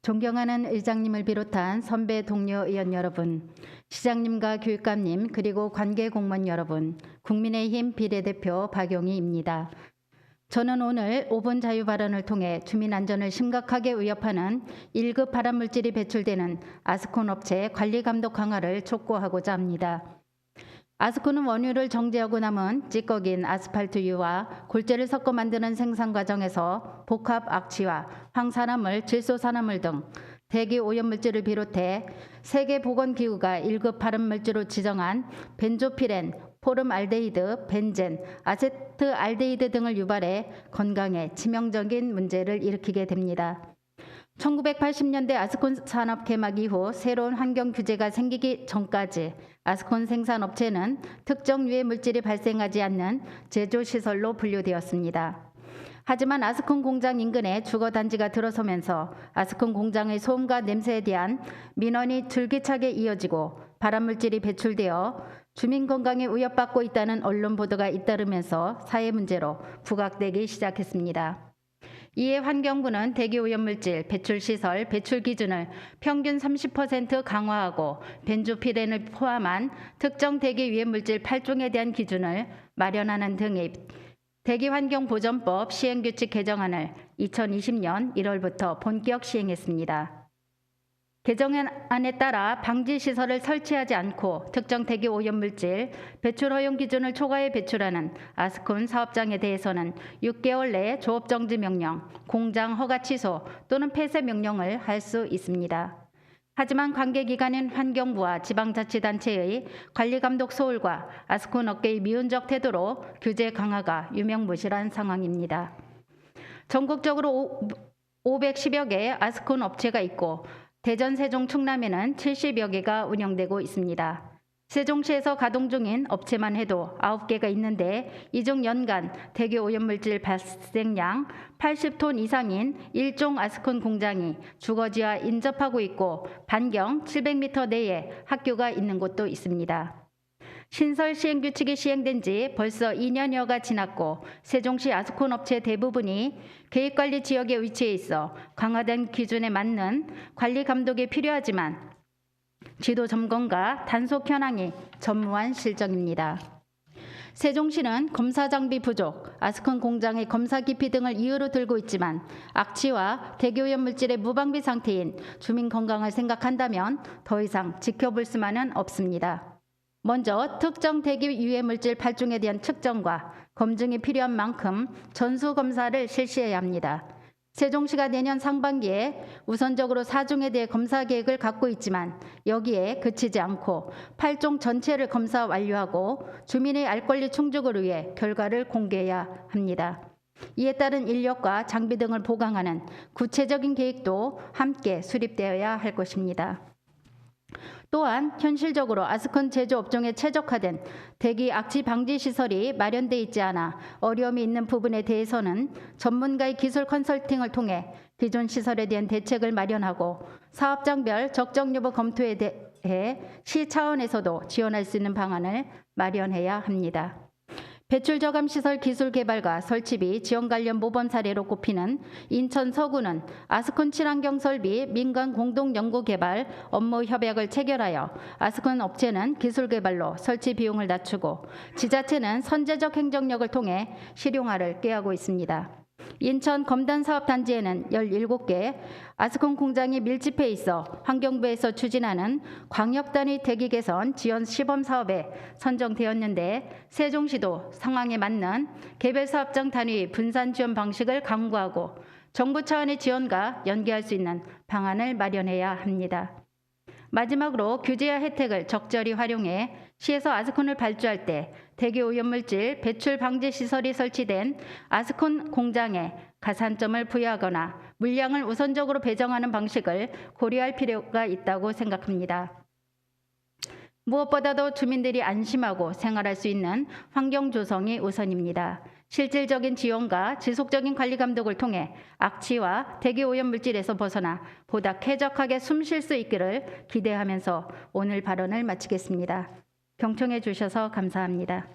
존경하는 의장님을 비롯한 선배 동료 의원 여러분, 시장님과 교육감님 그리고 관계 공무원 여러분, 국민의힘 비례대표 박용희입니다. 저는 오늘 5분 자유 발언을 통해 주민 안전을 심각하게 위협하는 1급 발암물질이 배출되는 아스콘 업체 관리 감독 강화를 촉구하고자 합니다. 아스콘은 원유를 정제하고 남은 찌꺼긴 아스팔트유와 골재를 섞어 만드는 생산 과정에서 복합 악취와 황산화물, 질소산화물 등 대기 오염물질을 비롯해 세계보건기구가 1급 발암물질로 지정한 벤조피렌, 포름알데히드, 벤젠, 아세트알데히드 등을 유발해 건강에 치명적인 문제를 일으키게 됩니다. 1980년대 아스콘 산업 개막 이후 새로운 환경 규제가 생기기 전까지 아스콘 생산업체는 특정 유해 물질이 발생하지 않는 제조시설로 분류되었습니다. 하지만 아스콘 공장 인근에 주거단지가 들어서면서 아스콘 공장의 소음과 냄새에 대한 민원이 줄기차게 이어지고 발암물질이 배출되어 주민 건강에 위협받고 있다는 언론 보도가 잇따르면서 사회 문제로 부각되기 시작했습니다. 이에 환경부는 대기오염물질 배출시설 배출 기준을 평균 30% 강화하고 벤조피렌을 포함한 특정 대기유해물질 8종에 대한 기준을 마련하는 등의 대기환경보전법 시행규칙 개정안을 2020년 1월부터 본격 시행했습니다. 개정안에 따라 방지시설을 설치하지 않고 특정 대기오염물질 배출 허용 기준을 초과해 배출하는 아스콘 사업장에 대해서는 6개월 내에 조업정지 명령, 공장 허가 취소 또는 폐쇄 명령을 할 수 있습니다. 하지만 관계기관인 환경부와 지방자치단체의 관리감독 소홀과 아스콘 업계의 미온적 태도로 규제 강화가 유명무실한 상황입니다. 전국적으로 510여 개의 아스콘 업체가 있고 대전, 세종, 충남에는 70여 개가 운영되고 있습니다. 세종시에서 가동 중인 업체만 해도 9개가 있는데 이 중 연간 대기오염물질 발생량 80톤 이상인 일종 아스콘 공장이 주거지와 인접하고 있고 반경 700m 내에 학교가 있는 곳도 있습니다. 신설 시행규칙이 시행된 지 벌써 2년여가 지났고 세종시 아스콘 업체 대부분이 계획관리 지역에 위치해 있어 강화된 기준에 맞는 관리 감독이 필요하지만 지도 점검과 단속 현황이 전무한 실정입니다. 세종시는 검사 장비 부족, 아스콘 공장의 검사 기피 등을 이유로 들고 있지만 악취와 대기오염물질의 무방비 상태인 주민 건강을 생각한다면 더 이상 지켜볼 수만은 없습니다. 먼저 특정 대기 유해물질 8종에 대한 측정과 검증이 필요한 만큼 전수검사를 실시해야 합니다. 세종시가 내년 상반기에 우선적으로 4종에 대해 검사 계획을 갖고 있지만 여기에 그치지 않고 8종 전체를 검사 완료하고 주민의 알 권리 충족을 위해 결과를 공개해야 합니다. 이에 따른 인력과 장비 등을 보강하는 구체적인 계획도 함께 수립되어야 할 것입니다. 또한 현실적으로 아스콘 제조 업종에 최적화된 대기 악취 방지 시설이 마련돼 있지 않아 어려움이 있는 부분에 대해서는 전문가의 기술 컨설팅을 통해 기존 시설에 대한 대책을 마련하고 사업장별 적정 여부 검토에 대해 시 차원에서도 지원할 수 있는 방안을 마련해야 합니다. 배출 저감 시설 기술 개발과 설치비 지원 관련 모범 사례로 꼽히는 인천 서구는 아스콘 친환경 설비 민간 공동 연구 개발 업무 협약을 체결하여 아스콘 업체는 기술 개발로 설치 비용을 낮추고 지자체는 선제적 행정력을 통해 실용화를 꾀하고 있습니다. 인천 검단사업단지에는 17개 아스콘 공장이 밀집해 있어 환경부에서 추진하는 광역단위 대기 개선 지원 시범 사업에 선정되었는데 세종시도 상황에 맞는 개별 사업장 단위 분산 지원 방식을 강구하고 정부 차원의 지원과 연계할 수 있는 방안을 마련해야 합니다. 마지막으로 규제와 혜택을 적절히 활용해 시에서 아스콘을 발주할 때 대기오염물질 배출 방지 시설이 설치된 아스콘 공장에 가산점을 부여하거나 물량을 우선적으로 배정하는 방식을 고려할 필요가 있다고 생각합니다. 무엇보다도 주민들이 안심하고 생활할 수 있는 환경 조성이 우선입니다. 실질적인 지원과 지속적인 관리 감독을 통해 악취와 대기오염물질에서 벗어나 보다 쾌적하게 숨 쉴 수 있기를 기대하면서 오늘 발언을 마치겠습니다. 경청해 주셔서 감사합니다.